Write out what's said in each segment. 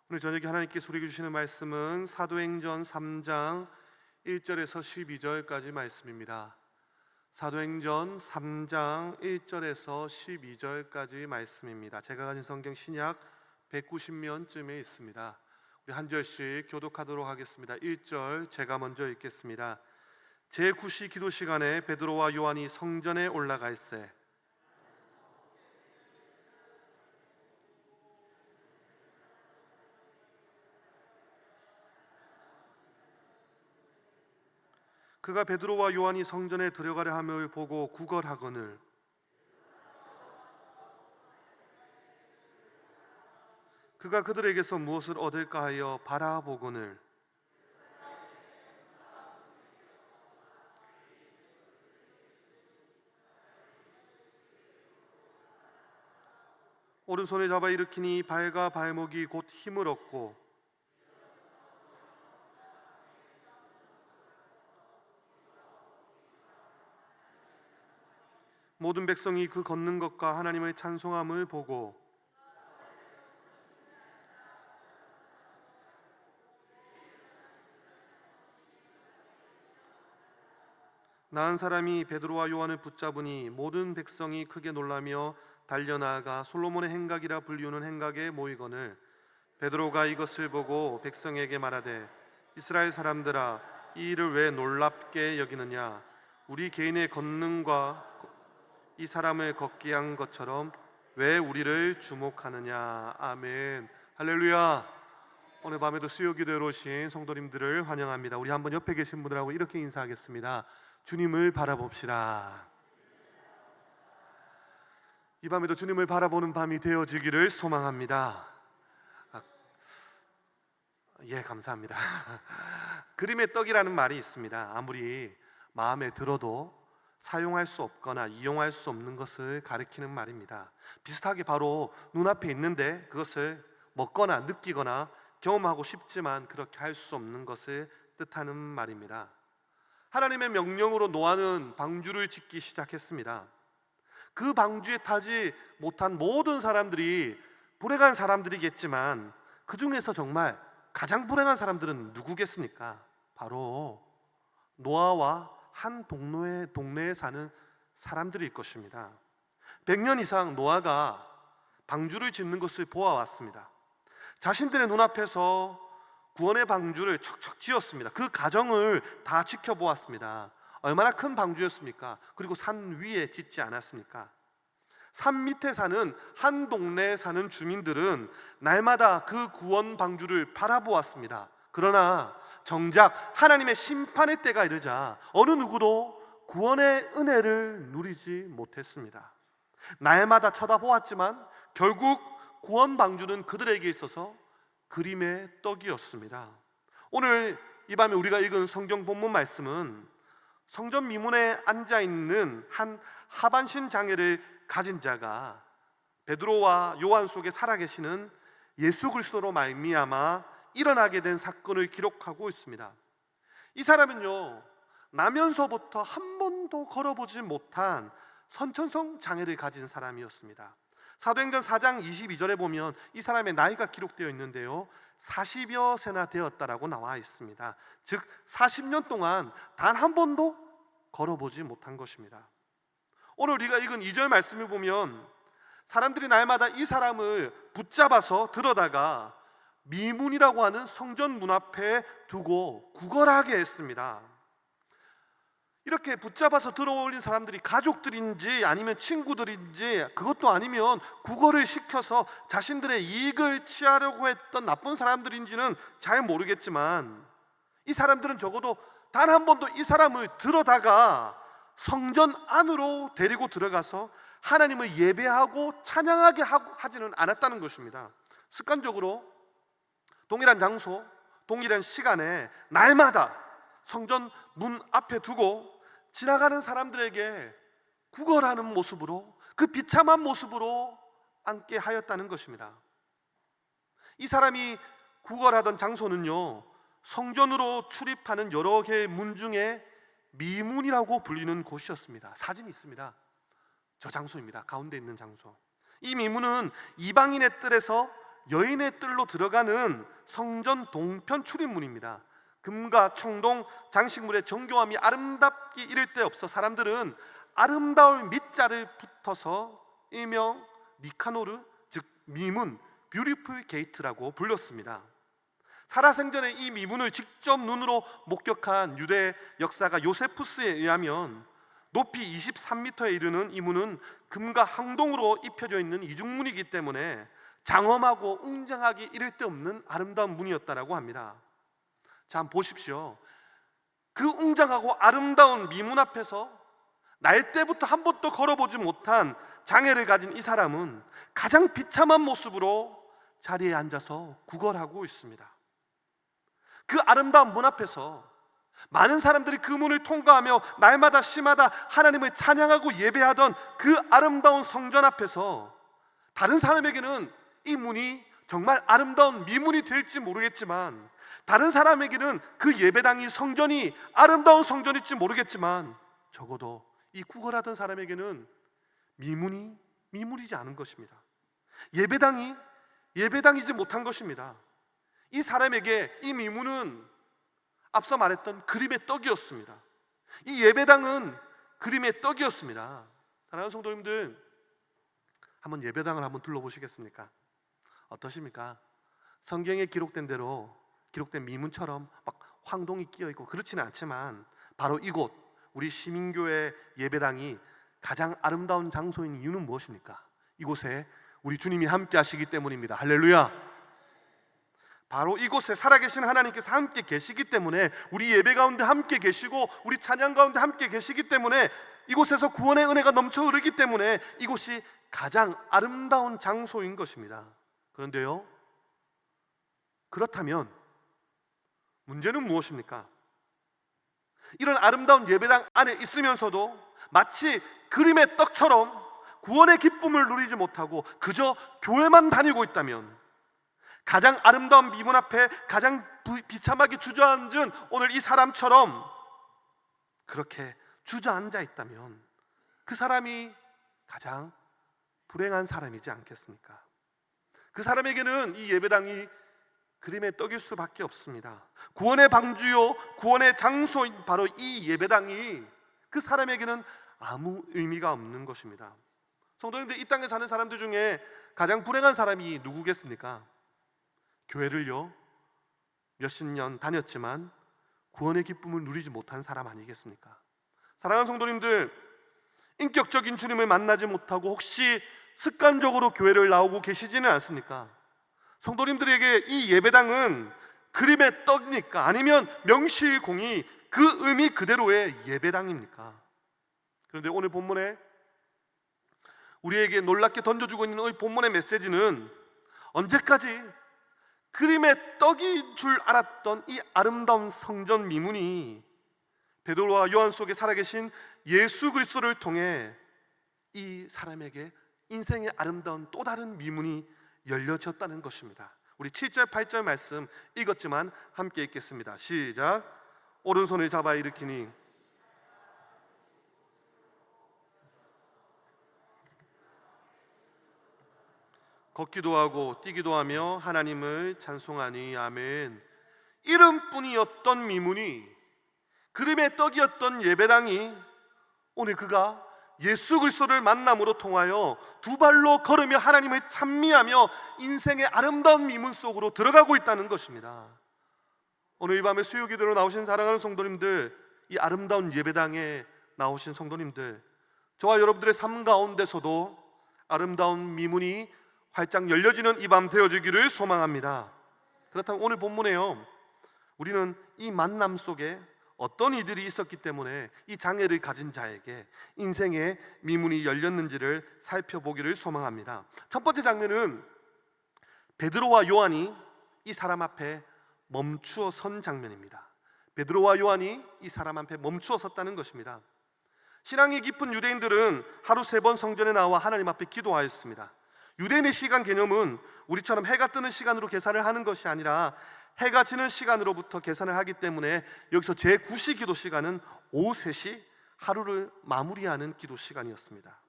오늘 저녁에 하나님께서 우리에게 주시는 말씀은 사도행전 3장 1절에서 12절까지 말씀입니다. 사도행전 3장 1절에서 12절까지 말씀입니다. 제가 가진 성경 신약 190면쯤에 있습니다. 우리 한 절씩 교독하도록 하겠습니다. 1절 제가 먼저 읽겠습니다. 제9시 기도 시간에 베드로와 요한이 성전에 올라가 있세 그가 베드로와 요한이 성전에 들어가려 함을 보고 구걸하거늘 그가 그들에게서 무엇을 얻을까 하여 바라보거늘 오른손에 잡아 일으키니 발과 발목이 곧 힘을 얻고 모든 백성이 그 걷는 것과 하나님의 찬송함을 보고 나은 사람이 베드로와 요한을 붙잡으니 모든 백성이 크게 놀라며 달려나아가 솔로몬의 행각이라 불리우는 행각에 모이거늘 베드로가 이것을 보고 백성에게 말하되 이스라엘 사람들아 이 일을 왜 놀랍게 여기느냐 우리 개인의 권능과 이 사람을 걷게 한 것처럼 왜 우리를 주목하느냐. 아멘. 할렐루야. 오늘 밤에도 수요기도에 오신 성도님들을 환영합니다. 우리 한번 옆에 계신 분들하고 이렇게 인사하겠습니다. 주님을 바라봅시다. 이 밤에도 주님을 바라보는 밤이 되어지기를 소망합니다. 감사합니다. 그림의 떡이라는 말이 있습니다. 아무리 마음에 들어도 사용할 수 없거나 이용할 수 없는 것을 가리키는 말입니다. 비슷하게 바로 눈앞에 있는데 그것을 먹거나 느끼거나 경험하고 싶지만 그렇게 할 수 없는 것을 뜻하는 말입니다. 하나님의 명령으로 노아는 방주를 짓기 시작했습니다. 그 방주에 타지 못한 모든 사람들이 불행한 사람들이겠지만 그 중에서 정말 가장 불행한 사람들은 누구겠습니까? 바로 노아와 한 동네에 사는 사람들일 것입니다. 100년 이상 노아가 방주를 짓는 것을 보아왔습니다. 자신들의 눈앞에서 구원의 방주를 척척 지었습니다. 그 과정을 다 지켜보았습니다. 얼마나 큰 방주였습니까? 그리고 산 위에 짓지 않았습니까? 산 밑에 사는 한 동네에 사는 주민들은 날마다 그 구원 방주를 바라보았습니다. 그러나 정작 하나님의 심판의 때가 이르자 어느 누구도 구원의 은혜를 누리지 못했습니다. 날마다 쳐다보았지만 결국 구원 방주는 그들에게 있어서 그림의 떡이었습니다. 오늘 이 밤에 우리가 읽은 성경 본문 말씀은 성전 미문에 앉아있는 한 하반신 장애를 가진 자가 베드로와 요한 속에 살아계시는 예수 그리스도로 말미암아 일어나게 된 사건을 기록하고 있습니다. 이 사람은요, 나면서부터 한 번도 걸어보지 못한 선천성 장애를 가진 사람이었습니다. 사도행전 4장 22절에 보면 이 사람의 나이가 기록되어 있는데요, 40여 세나 되었다라고 나와 있습니다. 즉 40년 동안 단 한 번도 걸어보지 못한 것입니다. 오늘 우리가 읽은 2절 말씀을 보면 사람들이 날마다 이 사람을 붙잡아서 들어다가 미문이라고 하는 성전 문 앞에 두고 구걸하게 했습니다. 이렇게 붙잡아서 들어올린 사람들이 가족들인지 아니면 친구들인지, 그것도 아니면 구걸을 시켜서 자신들의 이익을 취하려고 했던 나쁜 사람들인지는 잘 모르겠지만 이 사람들은 적어도 단 한 번도 이 사람을 들어다가 성전 안으로 데리고 들어가서 하나님을 예배하고 찬양하게 하지는 않았다는 것입니다. 습관적으로 동일한 장소, 동일한 시간에 날마다 성전 문 앞에 두고 지나가는 사람들에게 구걸하는 모습으로, 그 비참한 모습으로 앉게 하였다는 것입니다. 이 사람이 구걸하던 장소는요, 성전으로 출입하는 여러 개의 문 중에 미문이라고 불리는 곳이었습니다. 사진이 있습니다. 저 장소입니다. 가운데 있는 장소. 이 미문은 이방인의 뜰에서 여인의 뜰로 들어가는 성전 동편 출입문입니다. 금과 청동 장식물의 정교함이 아름답기 이를 데 없어 사람들은 아름다울 밑자를 붙어서 일명 니카노르, 즉 미문, 뷰티풀 게이트라고 불렸습니다. 살아생전에 이 미문을 직접 눈으로 목격한 유대 역사가 요세푸스에 의하면 높이 23m에 이르는 이 문은 금과 항동으로 입혀져 있는 이중문이기 때문에 장엄하고 웅장하기 이를 데 없는 아름다운 문이었다라고 합니다. 자, 한번 보십시오. 그 웅장하고 아름다운 미문 앞에서 날 때부터 한 번도 걸어보지 못한 장애를 가진 이 사람은 가장 비참한 모습으로 자리에 앉아서 구걸하고 있습니다. 그 아름다운 문 앞에서 많은 사람들이 그 문을 통과하며 날마다 시마다 하나님을 찬양하고 예배하던 그 아름다운 성전 앞에서 다른 사람에게는 이 문이 정말 아름다운 미문이 될지 모르겠지만, 다른 사람에게는 그 예배당이 성전이 아름다운 성전일지 모르겠지만, 적어도 이 구걸하던 사람에게는 미문이 미문이지 않은 것입니다. 예배당이 예배당이지 못한 것입니다. 이 사람에게 이 미문은 앞서 말했던 그림의 떡이었습니다. 이 예배당은 그림의 떡이었습니다. 사랑하는 성도님들, 한번 예배당을 한번 둘러보시겠습니까? 어떠십니까? 성경에 기록된 대로 기록된 미문처럼 막 황동이 끼어 있고 그렇지는 않지만, 바로 이곳 우리 시민교회 예배당이 가장 아름다운 장소인 이유는 무엇입니까? 이곳에 우리 주님이 함께 하시기 때문입니다. 할렐루야. 바로 이곳에 살아계신 하나님께서 함께 계시기 때문에, 우리 예배 가운데 함께 계시고 우리 찬양 가운데 함께 계시기 때문에, 이곳에서 구원의 은혜가 넘쳐 흐르기 때문에 이곳이 가장 아름다운 장소인 것입니다. 그런데요, 그렇다면 문제는 무엇입니까? 이런 아름다운 예배당 안에 있으면서도 마치 그림의 떡처럼 구원의 기쁨을 누리지 못하고 그저 교회만 다니고 있다면, 가장 아름다운 미문 앞에 가장 비참하게 주저앉은 오늘 이 사람처럼 그렇게 주저앉아 있다면, 그 사람이 가장 불행한 사람이지 않겠습니까? 그 사람에게는 이 예배당이 그림의 떡일 수밖에 없습니다. 구원의 방주요, 구원의 장소인 바로 이 예배당이 그 사람에게는 아무 의미가 없는 것입니다. 성도님들, 이 땅에 사는 사람들 중에 가장 불행한 사람이 누구겠습니까? 교회를요 몇십 년 다녔지만 구원의 기쁨을 누리지 못한 사람 아니겠습니까? 사랑하는 성도님들, 인격적인 주님을 만나지 못하고 혹시 습관적으로 교회를 나오고 계시지는 않습니까? 성도님들에게 이 예배당은 그림의 떡입니까? 아니면 명실공히 그 의미 그대로의 예배당입니까? 그런데 오늘 본문에 우리에게 놀랍게 던져주고 있는 이 본문의 메시지는, 언제까지 그림의 떡인 줄 알았던 이 아름다운 성전 미문이 베드로와 요한 속에 살아계신 예수 그리스도를 통해 이 사람에게 인생의 아름다운 또 다른 미문이 열려졌다는 것입니다. 우리 7절 8절 말씀 읽었지만 함께 읽겠습니다. 시작. 오른손을 잡아 일으키니 걷기도 하고 뛰기도 하며 하나님을 찬송하니. 아멘. 이름뿐이었던 미문이, 그림의 떡이었던 예배당이 오늘 그가 예수 그리스도를 만남으로 통하여 두 발로 걸으며 하나님을 찬미하며 인생의 아름다운 미문 속으로 들어가고 있다는 것입니다. 오늘 이 밤에 수요기도로 나오신 사랑하는 성도님들, 이 아름다운 예배당에 나오신 성도님들, 저와 여러분들의 삶 가운데서도 아름다운 미문이 활짝 열려지는 이 밤 되어지기를 소망합니다. 그렇다면 오늘 본문에요, 우리는 이 만남 속에 어떤 이들이 있었기 때문에 이 장애를 가진 자에게 인생의 미문이 열렸는지를 살펴보기를 소망합니다. 첫 번째 장면은 베드로와 요한이 이 사람 앞에 멈추어 선 장면입니다. 베드로와 요한이 이 사람 앞에 멈추어 섰다는 것입니다. 신앙이 깊은 유대인들은 하루 3번 성전에 나와 하나님 앞에 기도하였습니다. 유대인의 시간 개념은 우리처럼 해가 뜨는 시간으로 계산을 하는 것이 아니라 해가 지는 시간으로부터 계산을 하기 때문에 여기서 제9시 기도 시간은 오후 3시, 하루를 마무리하는 기도 시간이었습니다.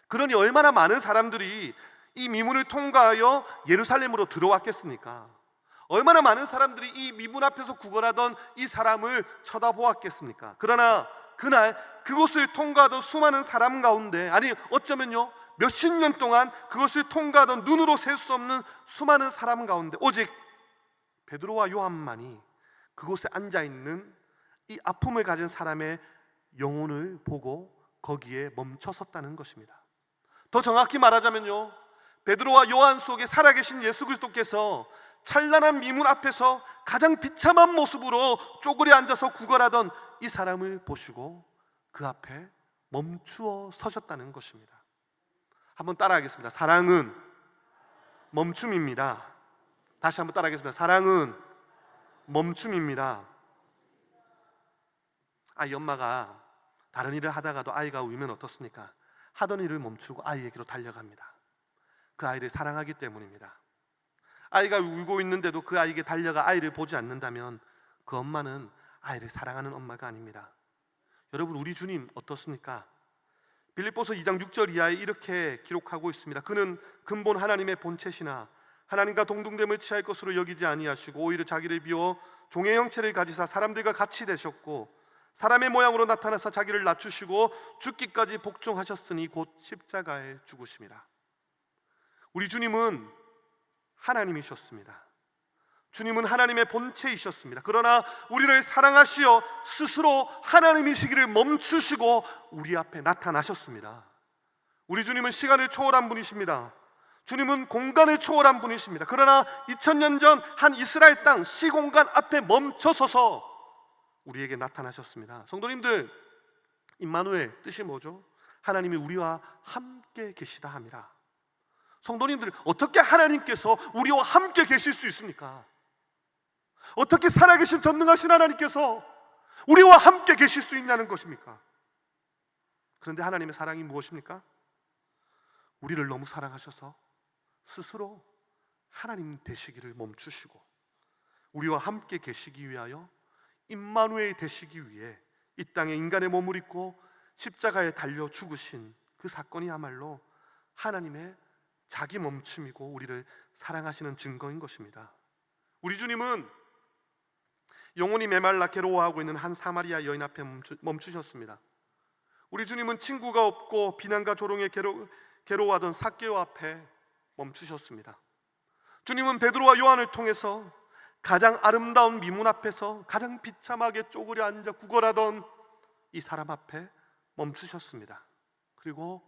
그러니 얼마나 많은 사람들이 이 미문을 통과하여 예루살렘으로 들어왔겠습니까? 얼마나 많은 사람들이 이 미문 앞에서 구걸하던 이 사람을 쳐다보았겠습니까? 그러나 그날 그곳을 통과하던 수많은 사람 가운데, 아니 어쩌면요 몇십 년 동안 그것을 통과하던 눈으로 셀 수 없는 수많은 사람 가운데 오직 베드로와 요한만이 그곳에 앉아있는 이 아픔을 가진 사람의 영혼을 보고 거기에 멈춰섰다는 것입니다. 더 정확히 말하자면요, 베드로와 요한 속에 살아계신 예수 그리스도께서 찬란한 미문 앞에서 가장 비참한 모습으로 쪼그려 앉아서 구걸하던 이 사람을 보시고 그 앞에 멈추어 서셨다는 것입니다. 한번 따라하겠습니다. 사랑은 멈춤입니다. 다시 한번 따라하겠습니다. 사랑은 멈춤입니다. 아이 엄마가 다른 일을 하다가도 아이가 울면 어떻습니까? 하던 일을 멈추고 아이에게로 달려갑니다. 그 아이를 사랑하기 때문입니다. 아이가 울고 있는데도 그 아이에게 달려가 아이를 보지 않는다면 그 엄마는 아이를 사랑하는 엄마가 아닙니다. 여러분, 우리 주님 어떻습니까? 빌립보서 2장 6절 이하에 이렇게 기록하고 있습니다. 그는 근본 하나님의 본체시나 하나님과 동등됨을 취할 것으로 여기지 아니하시고 오히려 자기를 비워 종의 형체를 가지사 사람들과 같이 되셨고 사람의 모양으로 나타나서 자기를 낮추시고 죽기까지 복종하셨으니 곧 십자가에 죽으심이라. 우리 주님은 하나님이셨습니다. 주님은 하나님의 본체이셨습니다. 그러나 우리를 사랑하시어 스스로 하나님이시기를 멈추시고 우리 앞에 나타나셨습니다. 우리 주님은 시간을 초월한 분이십니다. 주님은 공간을 초월한 분이십니다. 그러나 2000년 전 한 이스라엘 땅 시공간 앞에 멈춰서서 우리에게 나타나셨습니다. 성도님들, 임마누엘 뜻이 뭐죠? 하나님이 우리와 함께 계시다 함이라. 성도님들, 어떻게 하나님께서 우리와 함께 계실 수 있습니까? 어떻게 살아계신 전능하신 하나님께서 우리와 함께 계실 수 있냐는 것입니까? 그런데 하나님의 사랑이 무엇입니까? 우리를 너무 사랑하셔서 스스로 하나님 되시기를 멈추시고 우리와 함께 계시기 위하여 임마누엘 되시기 위해 이 땅에 인간의 몸을 입고 십자가에 달려 죽으신 그 사건이야말로 하나님의 자기 멈춤이고 우리를 사랑하시는 증거인 것입니다. 우리 주님은 영혼이 메말라 괴로워하고 있는 한 사마리아 여인 앞에 멈추셨습니다. 우리 주님은 친구가 없고 비난과 조롱에 괴로워하던 삭개오 앞에 멈추셨습니다. 주님은 베드로와 요한을 통해서 가장 아름다운 미문 앞에서 가장 비참하게 쪼그려 앉아 구걸하던 이 사람 앞에 멈추셨습니다. 그리고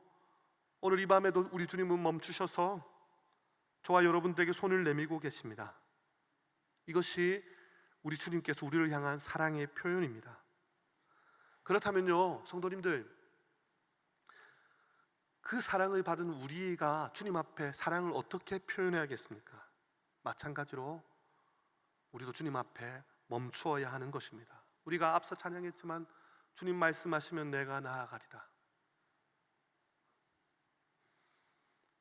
오늘 이 밤에도 우리 주님은 멈추셔서 저와 여러분들에게 손을 내밀고 계십니다. 이것이 우리 주님께서 우리를 향한 사랑의 표현입니다. 그렇다면요, 성도님들, 그 사랑을 받은 우리가 주님 앞에 사랑을 어떻게 표현해야겠습니까? 마찬가지로 우리도 주님 앞에 멈추어야 하는 것입니다. 우리가 앞서 찬양했지만 주님 말씀하시면 내가 나아가리다.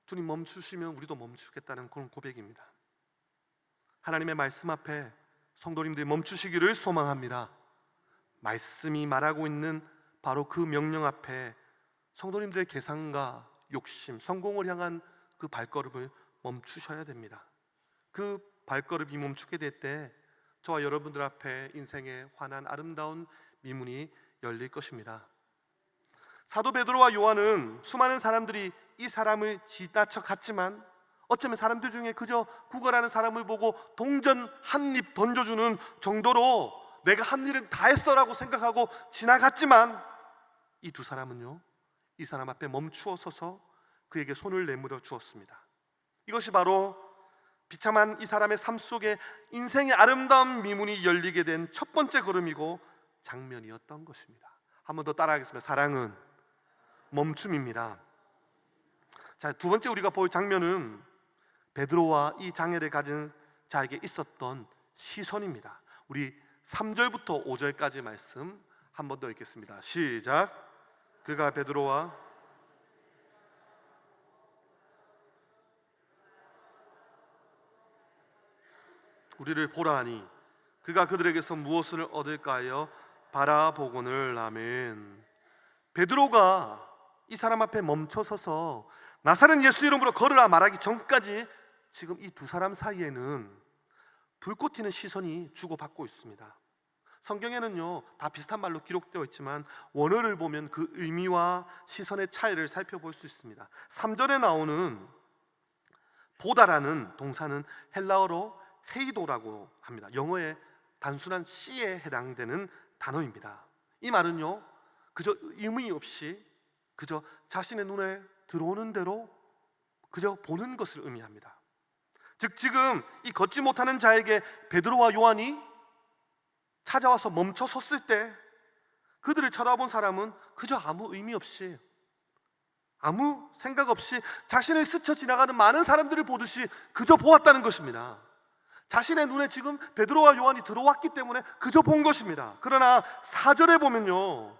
주님 멈추시면 우리도 멈추겠다는 그런 고백입니다. 하나님의 말씀 앞에 성도님들이 멈추시기를 소망합니다. 말씀이 말하고 있는 바로 그 명령 앞에 성도님들의 계산과 욕심, 성공을 향한 그 발걸음을 멈추셔야 됩니다. 그 발걸음이 멈추게 될 때 저와 여러분들 앞에 인생의 환한 아름다운 미문이 열릴 것입니다. 사도 베드로와 요한은 수많은 사람들이 이 사람을 지나쳐 갔지만 어쩌면 사람들 중에 그저 구걸하는 사람을 보고 동전 한 입 던져주는 정도로 내가 한 일은 다 했어라고 생각하고 지나갔지만 이 두 사람은요, 이 사람 앞에 멈추어 서서 그에게 손을 내밀어 주었습니다. 이것이 바로 비참한 이 사람의 삶 속에 인생의 아름다운 미문이 열리게 된 첫 번째 걸음이고 장면이었던 것입니다. 한 번 더 따라하겠습니다. 사랑은 멈춤입니다. 자, 두 번째 우리가 볼 장면은 베드로와 이 장애를 가진 자에게 있었던 시선입니다. 우리 3절부터 5절까지 말씀 한 번 더 읽겠습니다. 시작. 그가 베드로와 우리를 보라 하니 그가 그들에게서 무엇을 얻을까 하여 바라보거늘. 아멘. 베드로가 이 사람 앞에 멈춰서서 나사렛 예수 이름으로 걸으라 말하기 전까지 지금 이 두 사람 사이에는 불꽃 튀는 시선이 주고받고 있습니다. 성경에는요 다 비슷한 말로 기록되어 있지만 원어를 보면 그 의미와 시선의 차이를 살펴볼 수 있습니다. 3절에 나오는 보다라는 동사는 헬라어로 헤이도라고 합니다. 영어의 단순한 C에 해당되는 단어입니다. 이 말은요 그저 의미 없이 그저 자신의 눈에 들어오는 대로 그저 보는 것을 의미합니다. 즉 지금 이 걷지 못하는 자에게 베드로와 요한이 찾아와서 멈춰 섰을 때 그들을 쳐다본 사람은 그저 아무 의미 없이 아무 생각 없이 자신을 스쳐 지나가는 많은 사람들을 보듯이 그저 보았다는 것입니다. 자신의 눈에 지금 베드로와 요한이 들어왔기 때문에 그저 본 것입니다. 그러나 4절에 보면요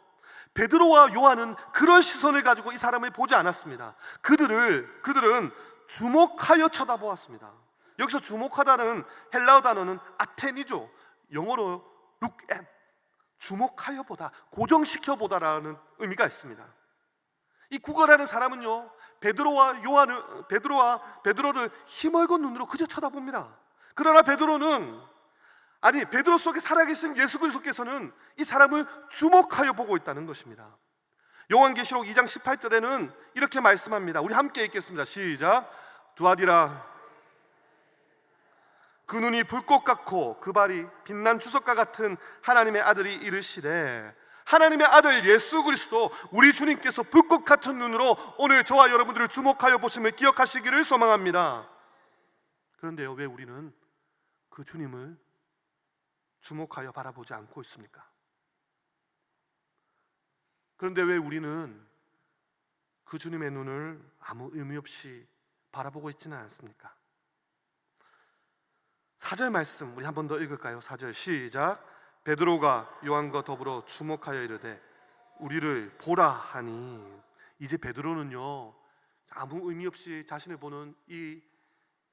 베드로와 요한은 그런 시선을 가지고 이 사람을 보지 않았습니다. 그들은 주목하여 쳐다보았습니다. 여기서 주목하다는 헬라어 단어는 아테니죠. 영어로 look at, 주목하여 보다, 고정시켜 보다라는 의미가 있습니다. 이 구걸하는 사람은요 베드로를 힘얼건 눈으로 그저 쳐다봅니다. 그러나 베드로 속에 살아계신 예수 그리스도께서는 이 사람을 주목하여 보고 있다는 것입니다. 요한계시록 2장 18절에는 이렇게 말씀합니다. 우리 함께 읽겠습니다. 시작. 두아디라 그 눈이 불꽃 같고 그 발이 빛난 주석과 같은 하나님의 아들이 이르시되, 하나님의 아들 예수 그리스도 우리 주님께서 불꽃 같은 눈으로 오늘 저와 여러분들을 주목하여 보심을 기억하시기를 소망합니다. 그런데요 왜 우리는 그 주님을 주목하여 바라보지 않고 있습니까? 그런데 왜 우리는 그 주님의 눈을 아무 의미 없이 바라보고 있지는 않습니까? 4절 말씀 우리 한 번 더 읽을까요? 4절 시작. 베드로가 요한과 더불어 주목하여 이르되 우리를 보라 하니, 이제 베드로는요 아무 의미 없이 자신을 보는 이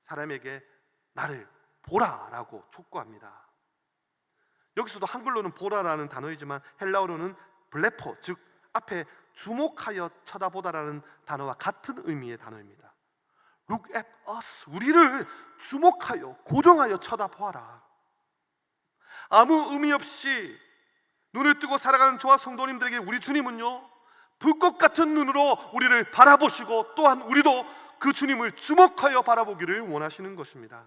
사람에게 나를 보라라고 촉구합니다. 여기서도 한글로는 보라라는 단어이지만 헬라어로는 블레포, 즉 앞에 주목하여 쳐다보다라는 단어와 같은 의미의 단어입니다. Look at us, 우리를 주목하여 고정하여 쳐다보아라. 아무 의미 없이 눈을 뜨고 살아가는 저와 성도님들에게 우리 주님은요 불꽃 같은 눈으로 우리를 바라보시고 또한 우리도 그 주님을 주목하여 바라보기를 원하시는 것입니다.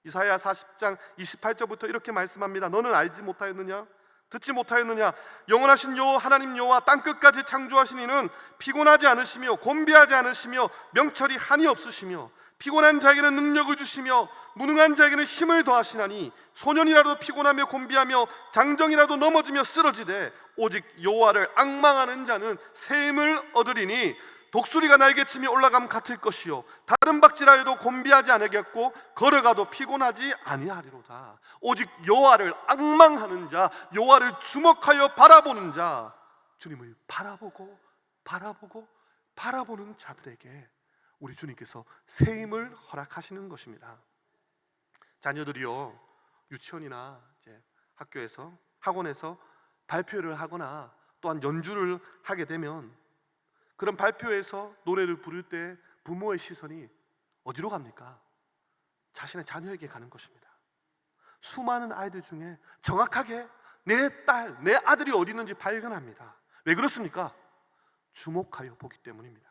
이사야 40장 28절부터 이렇게 말씀합니다. 너는 알지 못하였느냐? 듣지 못하였느냐? 영원하신 하나님 여호와 땅끝까지 창조하신 이는 피곤하지 않으시며 곤비하지 않으시며 명철이 한이 없으시며 피곤한 자에게는 능력을 주시며 무능한 자에게는 힘을 더하시나니 소년이라도 피곤하며 곤비하며 장정이라도 넘어지며 쓰러지되 오직 여호와를 앙망하는 자는 새 힘을 얻으리니 독수리가 날개치며 올라감 같을 것이요 다른 박질하여도 곤비하지 않겠고 걸어가도 피곤하지 아니하리로다. 오직 여호와를 앙망하는 자, 여호와를 주목하여 바라보는 자, 주님을 바라보는 자들에게 우리 주님께서 새 힘을 허락하시는 것입니다. 자녀들이요 유치원이나 이제 학교에서 학원에서 발표를 하거나 또한 연주를 하게 되면 그런 발표에서 노래를 부를 때 부모의 시선이 어디로 갑니까? 자신의 자녀에게 가는 것입니다. 수많은 아이들 중에 정확하게 내 딸, 내 아들이 어디 있는지 발견합니다. 왜 그렇습니까? 주목하여 보기 때문입니다.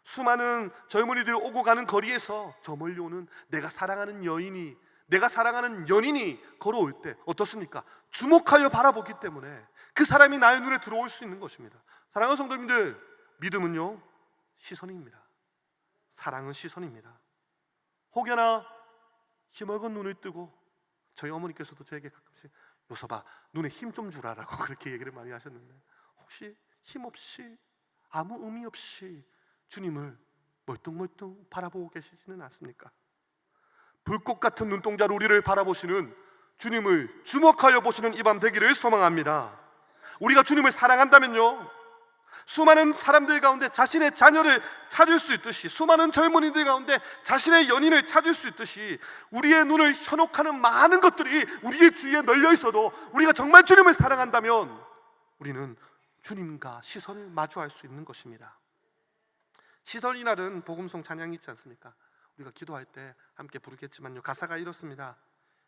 수많은 젊은이들 오고 가는 거리에서 저 멀리 오는 내가 사랑하는 여인이, 내가 사랑하는 연인이 걸어올 때 어떻습니까? 주목하여 바라보기 때문에 그 사람이 나의 눈에 들어올 수 있는 것입니다. 사랑하는 성도님들, 믿음은요 시선입니다. 사랑은 시선입니다. 혹여나 힘얼건 눈을 뜨고, 저희 어머니께서도 저에게 가끔씩 요서봐 눈에 힘 좀 주라라고 그렇게 얘기를 많이 하셨는데, 혹시 힘없이 아무 의미 없이 주님을 멀뚱멀뚱 바라보고 계시지는 않습니까? 불꽃 같은 눈동자로 우리를 바라보시는 주님을 주목하여 보시는 이 밤 되기를 소망합니다. 우리가 주님을 사랑한다면요 수많은 사람들 가운데 자신의 자녀를 찾을 수 있듯이, 수많은 젊은이들 가운데 자신의 연인을 찾을 수 있듯이, 우리의 눈을 현혹하는 많은 것들이 우리의 주위에 널려 있어도 우리가 정말 주님을 사랑한다면 우리는 주님과 시선을 마주할 수 있는 것입니다. 시설이날은 복음송 찬양이 있지 않습니까? 우리가 기도할 때 함께 부르겠지만요, 가사가 이렇습니다.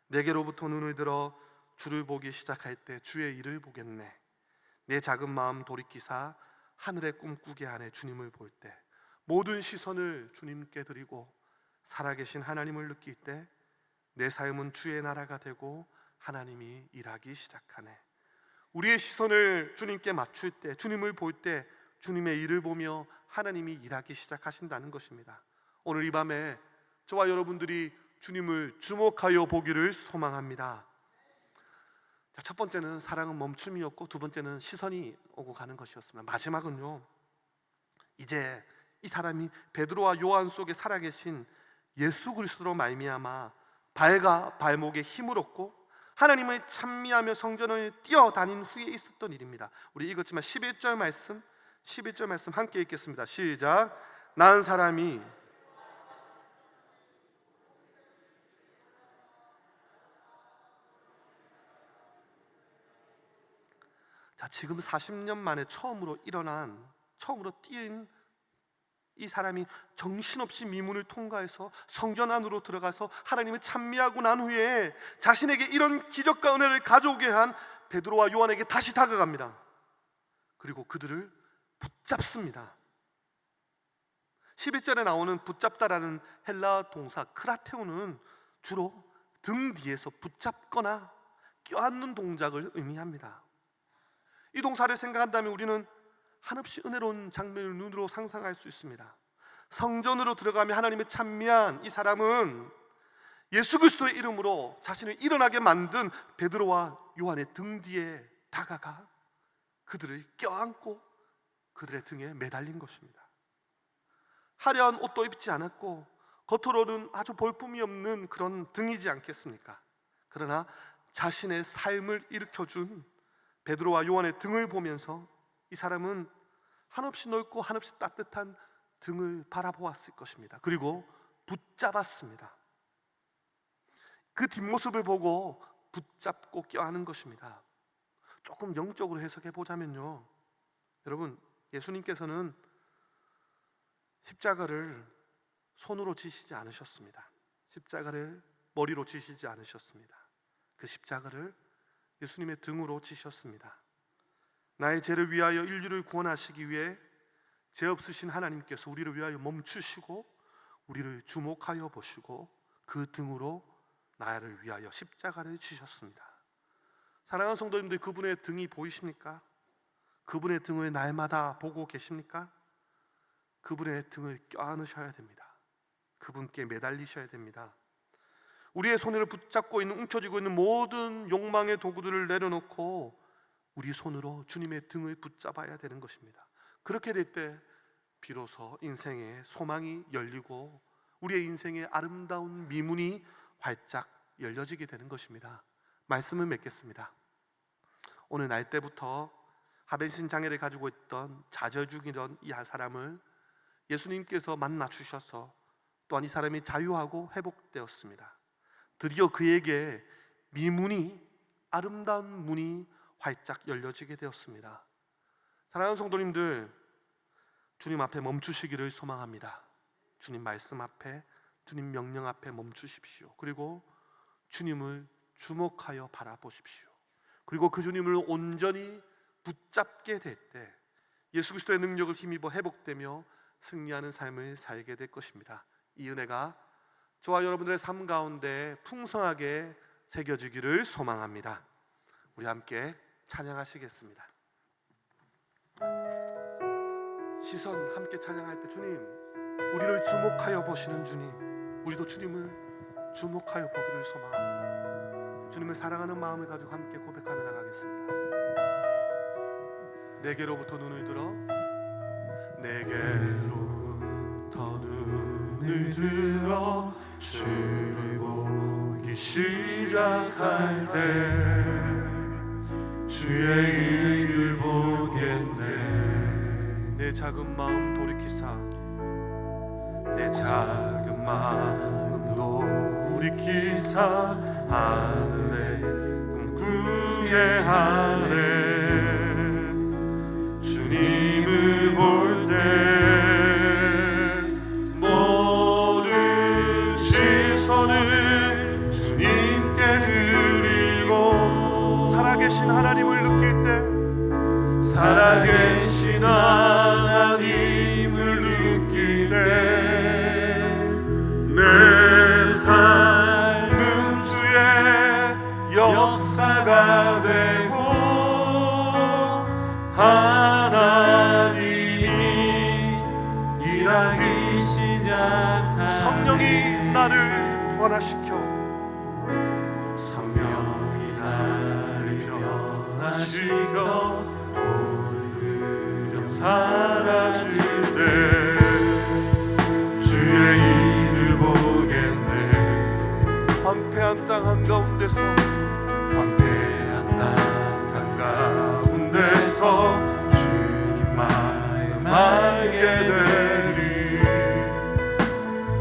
내게로부터 눈을 들어 주를 보기 시작할 때 주의 일을 보겠네. 내 작은 마음 돌이키사 하늘의 꿈꾸게 하네. 주님을 볼 때 모든 시선을 주님께 드리고 살아계신 하나님을 느낄 때 내 삶은 주의 나라가 되고 하나님이 일하기 시작하네. 우리의 시선을 주님께 맞출 때, 주님을 볼 때 주님의 일을 보며 하나님이 일하기 시작하신다는 것입니다. 오늘 이 밤에 저와 여러분들이 주님을 주목하여 보기를 소망합니다. 자, 첫 번째는 사랑은 멈춤이었고, 두 번째는 시선이 오고 가는 것이었습니다. 마지막은요, 이제 이 사람이 베드로와 요한 속에 살아계신 예수 그리스도로 말미암아 발과 발목에 힘을 얻고 하나님을 찬미하며 성전을 뛰어다닌 후에 있었던 일입니다. 우리 읽었지만 11절 말씀 함께 읽겠습니다. 시작. 난 사람이 자, 지금 40년 만에 처음으로 뛴 이 사람이 정신없이 미문을 통과해서 성전 안으로 들어가서 하나님을 찬미하고 난 후에 자신에게 이런 기적과 은혜를 가져오게 한 베드로와 요한에게 다시 다가갑니다. 그리고 그들을 붙잡습니다. 11절에 나오는 붙잡다라는 헬라 동사 크라테오는 주로 등 뒤에서 붙잡거나 껴안는 동작을 의미합니다. 이 동사를 생각한다면 우리는 한없이 은혜로운 장면을 눈으로 상상할 수 있습니다. 성전으로 들어가며 하나님의 찬미한 이 사람은 예수 그리스도의 이름으로 자신을 일어나게 만든 베드로와 요한의 등 뒤에 다가가 그들을 껴안고 그들의 등에 매달린 것입니다. 화려한 옷도 입지 않았고 겉으로는 아주 볼품이 없는 그런 등이지 않겠습니까? 그러나 자신의 삶을 일으켜준 베드로와 요한의 등을 보면서 이 사람은 한없이 넓고 한없이 따뜻한 등을 바라보았을 것입니다. 그리고 붙잡았습니다. 그 뒷모습을 보고 붙잡고 껴안은 것입니다. 조금 영적으로 해석해 보자면요, 여러분, 예수님께서는 십자가를 손으로 지시지 않으셨습니다. 십자가를 머리로 지시지 않으셨습니다. 그 십자가를 예수님의 등으로 지셨습니다. 나의 죄를 위하여 인류를 구원하시기 위해 죄 없으신 하나님께서 우리를 위하여 멈추시고 우리를 주목하여 보시고 그 등으로 나를 위하여 십자가를 지셨습니다. 사랑하는 성도님들, 그분의 등이 보이십니까? 그분의 등을 날마다 보고 계십니까? 그분의 등을 껴안으셔야 됩니다. 그분께 매달리셔야 됩니다. 우리의 손을 붙잡고 있는, 움켜쥐고 있는 모든 욕망의 도구들을 내려놓고 우리 손으로 주님의 등을 붙잡아야 되는 것입니다. 그렇게 될 때 비로소 인생의 소망이 열리고 우리의 인생의 아름다운 미문이 활짝 열려지게 되는 것입니다. 말씀을 맺겠습니다. 오늘 날 때부터 하벤신 장애를 가지고 있던 좌절 중이던 이 한 사람을 예수님께서 만나 주셔서 또한 이 사람이 자유하고 회복되었습니다. 드디어 그에게 미문이, 아름다운 문이 활짝 열려지게 되었습니다. 사랑하는 성도님들, 주님 앞에 멈추시기를 소망합니다. 주님 말씀 앞에, 주님 명령 앞에 멈추십시오. 그리고 주님을 주목하여 바라보십시오. 그리고 그 주님을 온전히 붙잡게 될 때 예수 그리스도의 능력을 힘입어 회복되며 승리하는 삶을 살게 될 것입니다. 이 은혜가 저와 여러분들의 삶 가운데 풍성하게 새겨지기를 소망합니다. 우리 함께 찬양하시겠습니다. 시선 함께 찬양할 때 주님, 우리를 주목하여 보시는 주님, 우리도 주님을 주목하여 보기를 소망합니다. 주님을 사랑하는 마음을 가지고 함께 고백하며 나가겠습니다. 내게로부터 눈을 들어, 내게로부터 눈을 들어 주를 보기 시작할 때 주의 일을 보겠네. 내 작은 마음 돌이키사, 내 작은 마음 돌이키사 하늘에 꿈꾸게 하네. 주님을 볼 때 살아계신 하나님을 느낄 때, 살아계신 하나님을 느낄 때 내 삶은 주의 역사가 되고 하나님이 일하기 시작하네. 성령이 나를 변화시켜, 성령이 나를 변화시켜 모든 두려움 사라질 때 주의 일을 보겠네. 황폐한 땅 한가운데서, 황폐한 땅 한가운데서 주님 마음 알게 되리.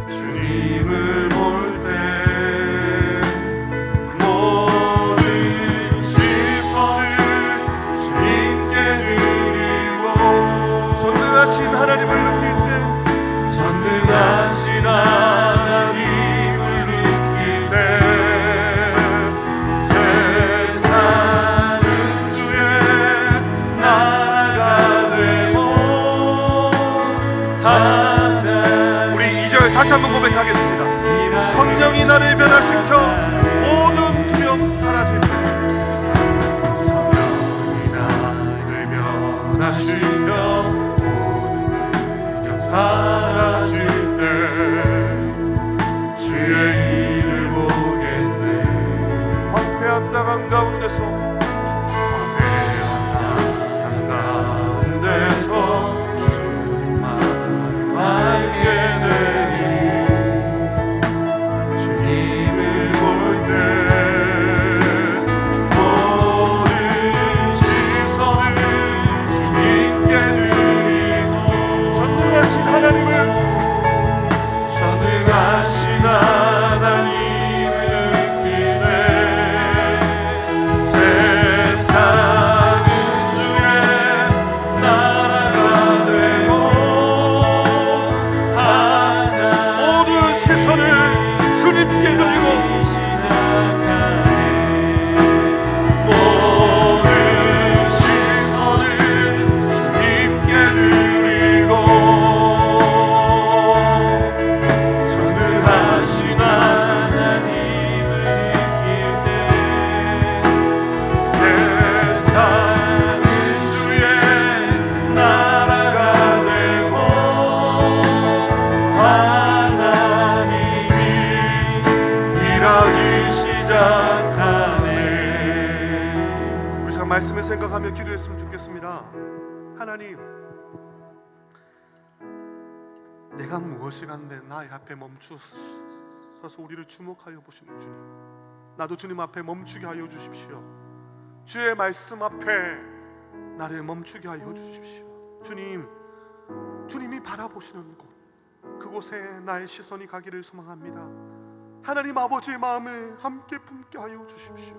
주님을 볼 때 모든 시선을 주님께 드리고, 전능하신 하나님을 느낄 때, 전능하신 하나님을 느낄 때 세상은 주의 나라가 되고 하나님. 우리 2절 다시 한번 고백하겠습니다. 성령이 나를 변화시켜 모든 두려움 사라질 때, 성령이 나를 변화시켜 모든 두려움 사라질 때 주의 일을 보겠네. 황폐한 땅 한가운데서, 황폐한 땅 한가운데서 주님 마음 알게 되니. 주님을 볼 때 모든 시선을 주님께 드리고, 전능하신 하나님을, 전능하신 하나님을 느낄 때 세상은 주의 나라가 되고 하나님. 모든 시선을 주님께 드리고, 모든 시선을 주님께 드리고, 전능하신 하나님을 느낄 때 세상은 주의 나라가 되고 하나님이 일하기 시작하네. 우리 참 말씀을 생각하며 기도했으면 좋겠습니다. 하나님, 내가 무엇이 간데 나의 앞에 멈추어서 우리를 주목하여 보시는 주님, 나도 주님 앞에 멈추게 하여 주십시오. 주의 말씀 앞에 나를 멈추게 하여 주십시오. 주님, 주님이 바라보시는 곳, 그곳에 나의 시선이 가기를 소망합니다. 하나님 아버지의 마음을 함께 품게 하여 주십시오.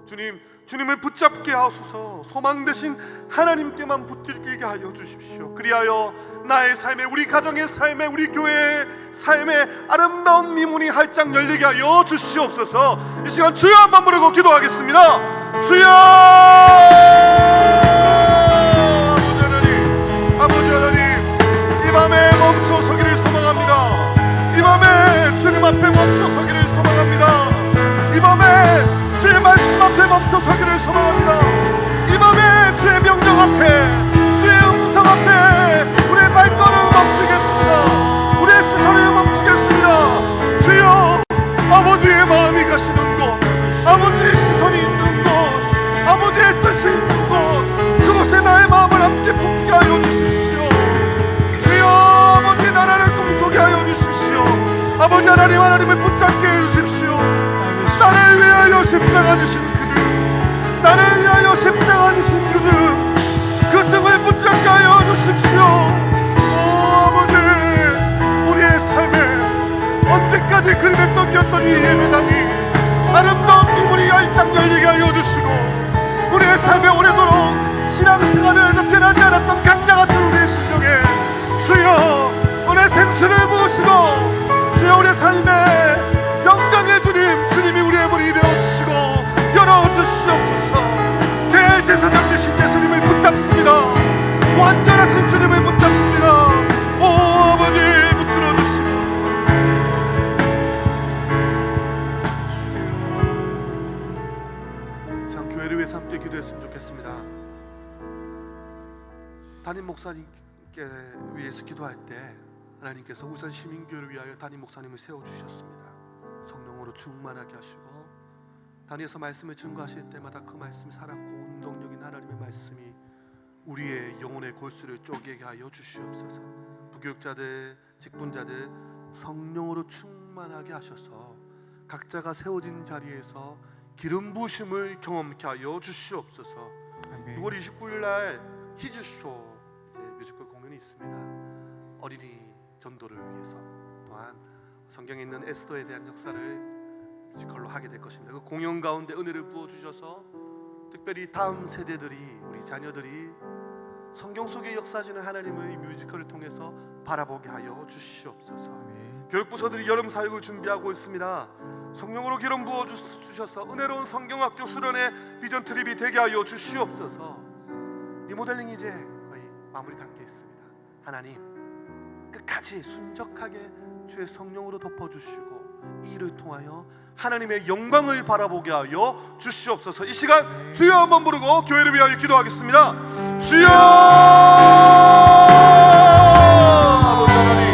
주님, 주님을 붙잡게 하소서. 소망 되신 하나님께만 붙들게 하여 주십시오. 그리하여 나의 삶에, 우리 가정의 삶에, 우리 교회의 삶에 아름다운 미문이 활짝 열리게 하여 주시옵소서. 이 시간 주여 한번 부르고 기도하겠습니다. 주여! 아버지 하나님, 이 밤에 멈춰서기를 소망합니다. 이 밤에 주님 앞에 멈춰서기를 소망합니다. 이 밤에 주의 말씀 앞에 멈춰서기를 소망합니다. 이 밤에 주의 명령 앞에, 주의 음성 앞에 우리의 발걸음을 멈추겠습니다. 우리의 시선을 멈추겠습니다. 주여, 아버지의 마음이 가시는 곳, 아버지의 시선이 있는 곳, 아버지의 뜻이 있는 곳, 그곳에 나의 마음을 함께 품게 하여 주십시오. 주여, 아버지의 나라를 꿈꾸게 하여 주십시오. 아버지 하나님, 하나님을 붙잡게 해주십시오. 나를 위하여 십자가 지신 그들, 나를 위하여 십자가 지신 그들, 그 등을 붙잡게 하여 주십시오. 오 아버지, 우리의 삶에 언제까지 그림의 떡이었던 이 예배당이 아름다운 미문이 활짝 열리게 하여 주시고, 우리의 삶에 오래도록 신앙생활을 변하지 않았던 강자 같은 우리의 심령에 주여 오늘 생수를 부으시고, 주여 우리의 삶에 영광의 주님, 주님이 우리의 문이 되어주시고 열어주시옵소서. 다시 함께 기도했으면 좋겠습니다. 담임 목사님께 위해서 기도할 때 하나님께서 울산 시민교회를 위하여 담임 목사님을 세워주셨습니다. 성령으로 충만하게 하시고 단위에서 말씀을 증거하실 때마다 그 말씀이 살았고 운동력인 하나님의 말씀이 우리의 영혼의 골수를 쪼개게 하여 주시옵소서. 부교육자들, 직분자들 성령으로 충만하게 하셔서 각자가 세워진 자리에서 기름 부으심을 경험케 하여 주시옵소서. 아멘. 6월 29일 날 히즈쇼 뮤지컬 공연이 있습니다. 어린이 전도를 위해서 또한 성경에 있는 에스더에 대한 역사를 뮤지컬로 하게 될 것입니다. 그 공연 가운데 은혜를 부어주셔서 특별히 다음 세대들이, 우리 자녀들이 성경 속의 역사하시는 하나님의 뮤지컬을 통해서 바라보게 하여 주시옵소서. 교육부서들이 여름 사역을 준비하고 있습니다. 성령으로 기름 부어주셔서 은혜로운 성경학교 수련회 비전 트립이 되게 하여 주시옵소서. 리모델링이 이제 거의 마무리 단계에 있습니다. 하나님 끝까지 순적하게 주의 성령으로 덮어주시고 이 일을 통하여 하나님의 영광을 바라보게 하여 주시옵소서. 이 시간 주여 한번 부르고 교회를 위하여 기도하겠습니다. 주여! 아버지 하나님,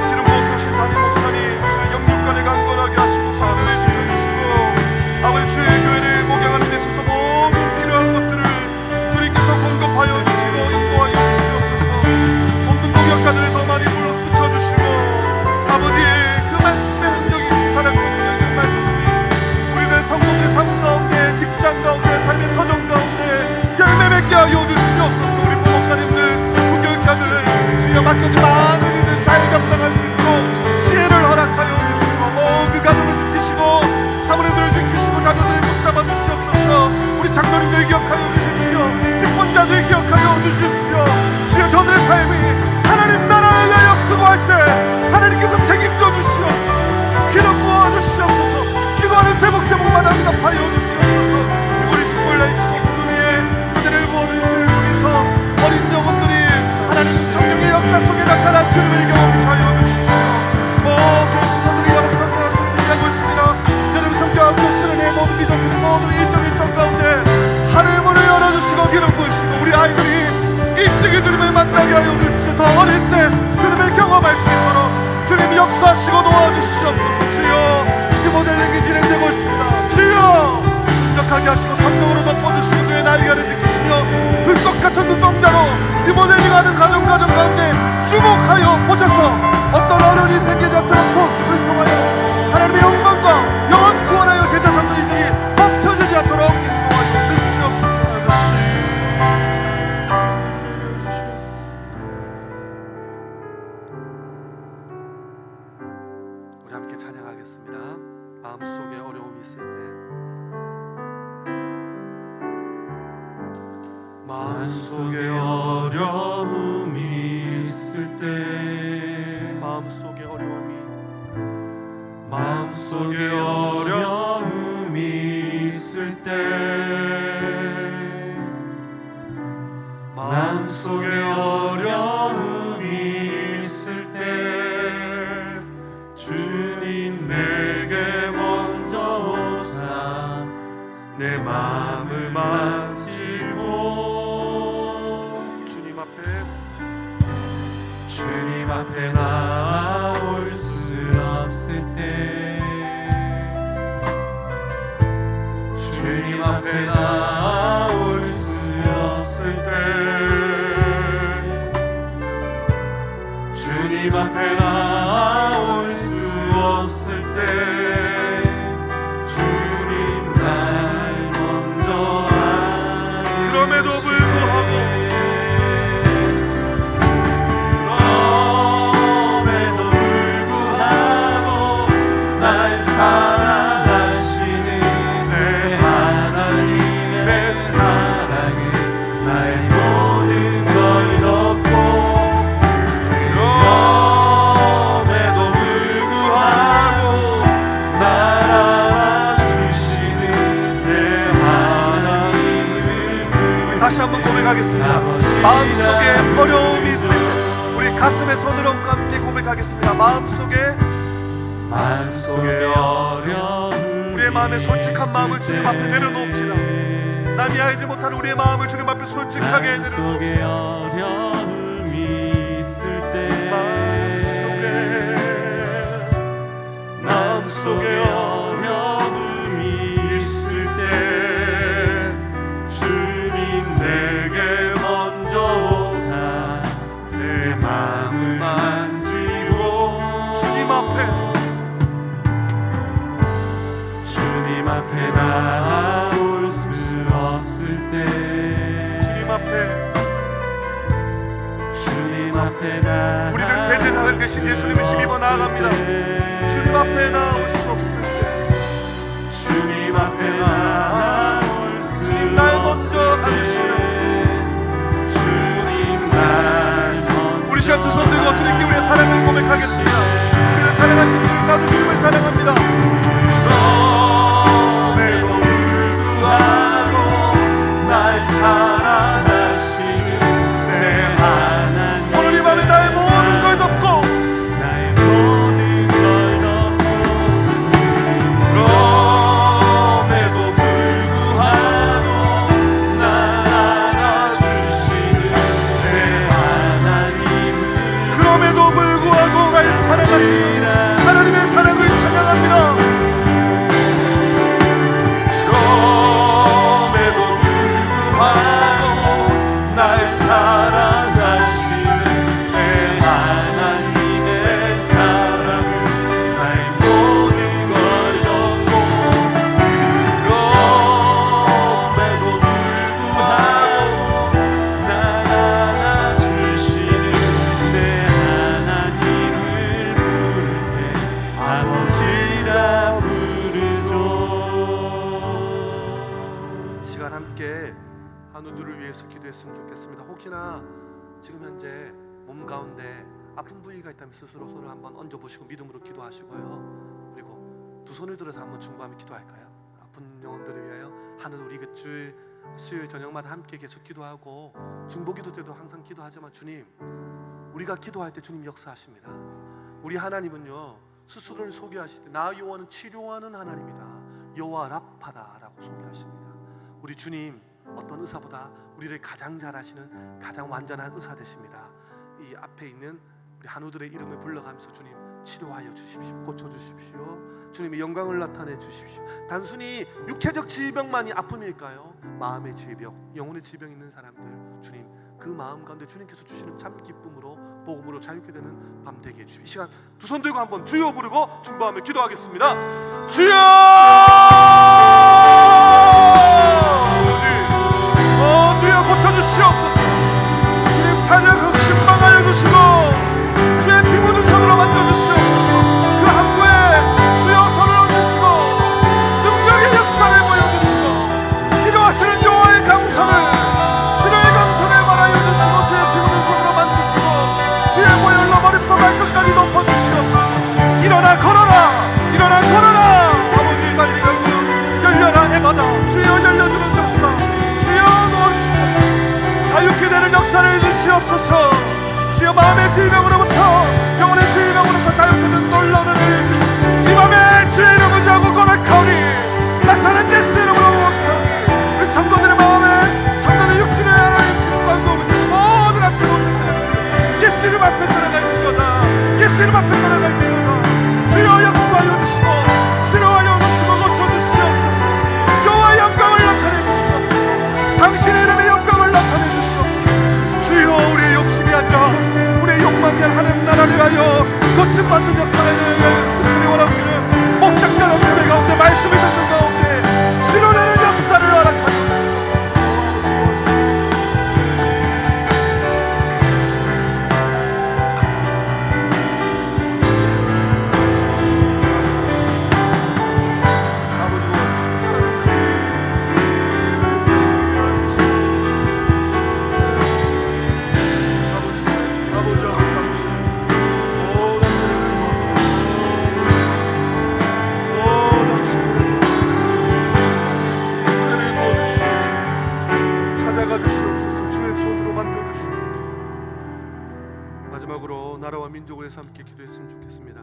기름 부어서 오신 담임 목사님 주의 영육간에 강건하게 하시고 사대를 지켜주시고 아버지 주의 교회를 목양하는 데 있어서 모든 필요한 것들을 주님께서 공급하여 주시고 인도하여 주시옵소서. 없는 동역자들을 더 많이 붙여주시고 아버지의 그 말씀의 능력이 살았거든요. 그 말씀이 우리들 성도의 삶 가운데, 직장 가운데, 삶의 터전 가운데 열매 맺게 하여 주시옵소서. 우리 부목사님들, 부교육자들 주여 맡겨진 많은 일들 잘 감당할 수 있도록 지혜를 허락하여 주시고 그 가정을 지키시고 사모님들을 지키시고 자녀들을 붙잡아 주시옵소서. 우리 장로님들 기억하여 주십시오. 직분자들 기억하여 주십시오. 주여 저들의 삶이 하나님 나라를 위하여 수고할 때 하나님께서 책임져 주시옵소서. 기름 부어 주시옵소서. 기도하는 제목마다 응답하여 주시옵소서. 우리 식물날 기소 위에 무대를 부어 주시는 우리서 어린 영혼들이 하나님 성령의 역사 속에 나타난 주님을 경험하여 주시옵소서. 교육부서들이 여름 성경학교를 준비하고 있습니다. 여름 성경학교 수련회 모든 비전들이 모든 일정 가운데 하늘문을 열어주시고 기름 부으시고 우리 아이들이 일찍이 주님을 만나게 하여 주시고 더 어릴 때 주님을 경험할 수 있도록 주님이 역사하시고 도와주시옵소서. 주여 이 모델링이 진행되고 있습니다. 주여 순적하게 하시고 성령으로 덮어주시고 주의 날개를 지키시며 불꽃 같은 눈동자로 이 모델링하는 가정 가운데 주목하여 보셔서 어떤 어려움이 생기지 않도록 도심을 통하여 하나님의 영광과 영원 구원하여 제자성들이들이 멈춰지지 않도록 인도하여 주시옵소서. 우리 함께 찬양하겠습니다. 마음속에 어려움이 있을 때, 마음속에 어려움이 있을 때, 마음속에 어려움이 있을 때, 마음속에 어려움이 있을 때 주님 내게 먼저 오사 내 마음을 만지고 주님 앞에 나올 수 없을 때 주님 앞에 나올 수 없을 때 주님 앞에 나올 수 없을 때 주님 날 먼저 아니 그럼에도 불구하고 날 사랑하시는 내 하나님의 사랑은 나의 모든 걸 덮고 그럼에도 불구하고 날 알아주시는 내 하나님을 다시 한번 고백하겠습니다. 마음속에 어려움이 있을 때 우리 가슴에 손을 얹고 함께 고백하겠습니다. 마음속에 어려움 우리의 마음에 솔직한 마음을 주님 앞에 내려놓읍시다. 남이 알지 못하는 우리의 마음을 주님 앞에 솔직하게 내려놓읍시다. 어려움이 있을 때 마음속에 어려움이 있을 때 주님 내게 먼저 오사 내 마음을 만지고 주님 앞에 나아올 수 없을 때 주님 앞에 나 우리를 대제사장 되신 예수님을 힘입어 나아갑니다. 주님 앞에 나올 수 없을 때 주님 앞에 나아올 수 주님 날 먼저 안으시네. 주님 날 먼저 우리 시간 두 손 들고 주님께 우리의 사랑을 고백하겠습니다. 우리를 사랑하신 분을 나도 주님을 사랑합니다. 그럼에도 불구하고 날 사랑하시는 내 하나님 오늘 이 밤에 나의 모든 걸 덮고 나의 모든 걸 덮고 그럼에도 불구하고 날 안아주시는 내 하나님을 그럼에도 불구하고 날 사랑하시는 하나님의 사랑을 찬양합니다. 그럼에도 불구하고 날 사랑하시는 내 하나님의 사랑은 나의 모든 걸 덮고 그럼에도 불구하고 날 안아주시는 내 하나님을 부를 때 아버지라 부르죠. 이 시간 함께 한우들을 위해서 기도했으면 좋겠습니다. 혹시나 지금 현재 몸 가운데 아픈 부위가 있다면 스스로 손을 한번 얹어보시고 믿음으로 기도하시고요. 그리고 두 손을 들어서 한번 중보하며 기도할까요? 아픈 영혼들을 위하여 하늘 우리 그 주 수요일 저녁마다 함께 계속 기도하고 중보기도 때도 항상 기도하지만 주님, 우리가 기도할 때 주님 역사하십니다. 우리 하나님은요 스스로를 소개하실 때 나 여호와는 치료하는 하나님이다, 여호와 라파다라고 소개하십니다. 우리 주님 어떤 의사보다 우리를 가장 잘 아시는 가장 완전한 의사 되십니다. 이 앞에 있는 우리 한우들의 이름을 불러가면서 주님 치료하여 주십시오, 고쳐주십시오. 주님의 영광을 나타내 주십시오. 단순히 육체적 질병만이 아픔일까요? 마음의 질병, 영혼의 질병 있는 사람들 주님 그 마음 가운데 주님께서 주시는 참 기쁨으로 복음으로 자유케 되는 밤 되게 해주십시오. 이 시간 두 손 들고 한번 주여 부르고 중보하며 기도하겠습니다. 주여! 주여 고쳐주시옵소서. 주님 찬양하고 신방하여 주시고 주의 피 묻은 손으로 만져주시옵소서. 그 항구에 주여 손을 얹으시고 능력의 역사를 보여주시고 치료하시는 여호와의 강성을 치료의 강성을 말하여 주시고 주의 피 묻은 손으로 만드시고 주의 보혈로 머리부터 발끝까지 덮어주시옵소서. 일어나 걸어라, 일어나 걸어라. 아버지 달리라고 열려라 에마다 주여 열려주는 역사 주여 놓으시옵소서. 자유케 되는 역사를 해주시옵소서. 주여 마음의 질병으로부터 영혼의 질병으로부터 자유되는 놀라운 은혜를 이 밤에 주의 이름을 자고 고백하오니 나사렛 예수 이름으로 고백하오니 우리 성도들의 마음에 성도의 육신의 하나님 집방도 모든 학교 못했어요. 예수 이름 앞에 따라갈지어다, 예수 이름 앞에 따라갈지어다. 주여 역사하여 주시고 치료하여 주시고 고쳐주시옵소서. 여호와의 영광을 나타내 주시옵소서. 당신의 이름의 영광을 나타내 주시옵소서. 주여 우리의 욕심이 아니라 우리의 욕망이 아니라 하나님 나라를 위하여 고침받는 역사를 우리 원하기는 목장자는 예배 가운데 말씀을 듣는 가운데 치료되는 역사를 허락하여 주시옵소서. 마지막으로 나라와 민족을 위해서 함께 기도했으면 좋겠습니다.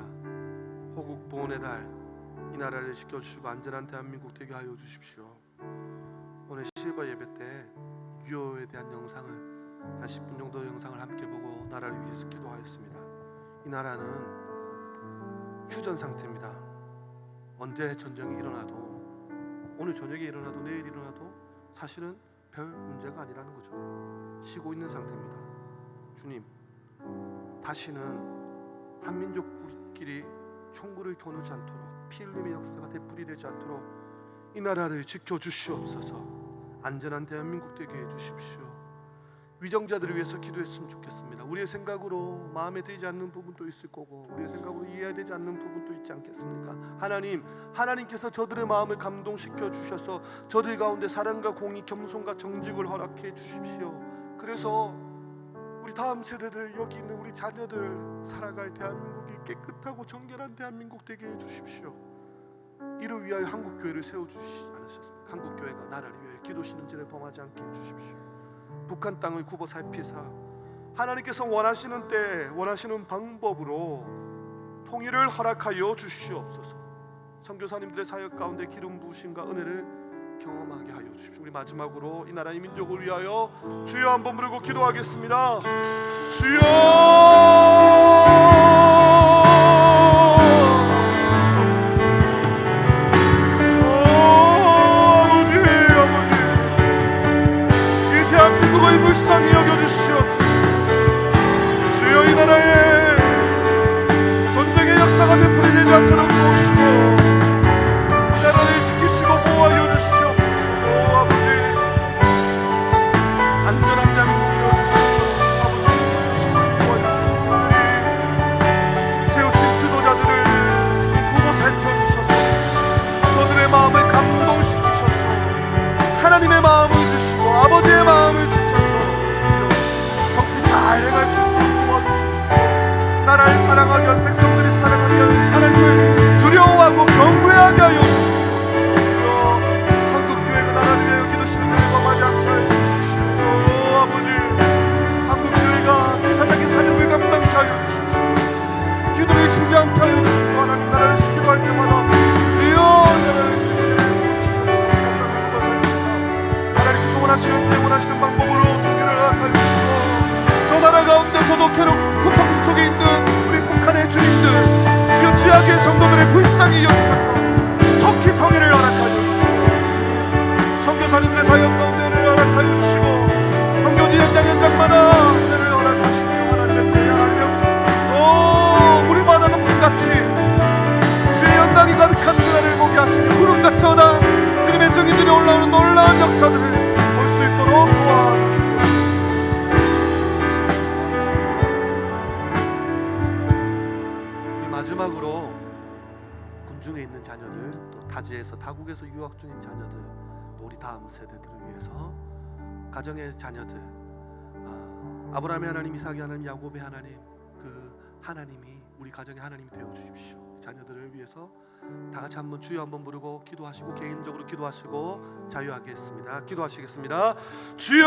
호국 보훈의 달, 이 나라를 지켜주시고 안전한 대한민국 되게 하여 주십시오. 오늘 실버 예배 때 유효에 대한 영상을 한 10분 정도 영상을 함께 보고 나라를 위해서 기도하였습니다. 이 나라는 휴전 상태입니다. 언제 전쟁이 일어나도, 오늘 저녁에 일어나도 내일 일어나도 사실은 별 문제가 아니라는 거죠. 쉬고 있는 상태입니다. 주님, 다시는 한민족끼리 총구를 겨누지 않도록, 피 흘림의 역사가 되풀이되지 않도록 이 나라를 지켜주시옵소서. 안전한 대한민국 되게 해주십시오. 위정자들을 위해서 기도했으면 좋겠습니다. 우리의 생각으로 마음에 들지 않는 부분도 있을 거고, 우리의 생각으로 이해가 되지 않는 부분도 있지 않겠습니까? 하나님께서 저들의 마음을 감동시켜 주셔서 저들 가운데 사랑과 공의, 겸손과 정직을 허락해 주십시오. 그래서 우리 다음 세대들, 여기 있는 우리 자녀들 살아갈 대한민국이 깨끗하고 정결한 대한민국 되게 해주십시오. 이를 위하여 한국교회를 세워주시지 않으셨습니까? 한국교회가 나라를 위하여 기도시는 죄를 범하지 않게 해주십시오. 북한 땅을 굽어 살피사 하나님께서 원하시는 때 원하시는 방법으로 통일을 허락하여 주시옵소서. 선교사님들의 사역 가운데 기름 부으심과 은혜를 경험하게 하여 주십시오. 우리 마지막으로 이 나라의 민족을 위하여 주여 한번 부르고 기도하겠습니다. 주여, 불쌍히 여겨주시옵소서. 주여, 이 나라에 전쟁의 역사가 되풀이되지 않도록 도우시고 이 나라를 지키시고 보호하여 주시옵소서. 아버지, 안전한 대한민국 되어주시옵소서. 아버지, 보호하여 주시옵소서. 특별히 세우신 지도자들을 보고 살펴주셔서 저들의 마음을 감동시키셔서 하나님의 마음을 주시고 아버지의 마음을 주시고 잘 행할 수 있도록 도와주십시오. 나라를 사랑하게 하여 백성들이 사랑하게 하여 하나님을 두려워하고 경외하게 하여 주십시오. 한국교회가 나라를 위하여 기도시는 일을 범하지 않게 하여 주십시오. 아버지, 한국교회가 제사장의 사명을 감당케 하여 주십시오. 기도를 쉬지 않게 하여 주시고 하나님 나라를 지키려 할 때마다 주여 나라를 하나님께서 원하시는 때 원하시는 방법으로 통일을 허락하여 주시고 저 나라 가운데서도 괴롭 고통 속에 있는 우리 북한의 주민들, 주여 지하계 성도들의 불쌍히 여기셔서 속히 통일을 허락하여 주시고 선교사님들의 사역 가운데를 허락하여 주시고 선교지 현장마다 은혜를 허락하시고 하나님의 때에 하나님의 없음 우리마다 높음같이 주의 영광이 가득한 그날을 보게 하시며 구름같이 오다 주님의 증인들이 올라오는 놀라운 역사들을 볼 수 있도록 도와주시고 마지막으로 군중에 있는 자녀들, 또 타지에서 타국에서 유학 중인 자녀들, 또 우리 다음 세대들을 위해서 가정의 자녀들, 아브라함의 하나님, 이삭의 하나님, 야곱의 하나님, 그 하나님이 우리 가정의 하나님이 되어 주십시오. 자녀들을 위해서 다 같이 한번 주여 한번 부르고 기도하시고 개인적으로 기도하시고 자유하게 했습니다. 기도하시겠습니다. 주여,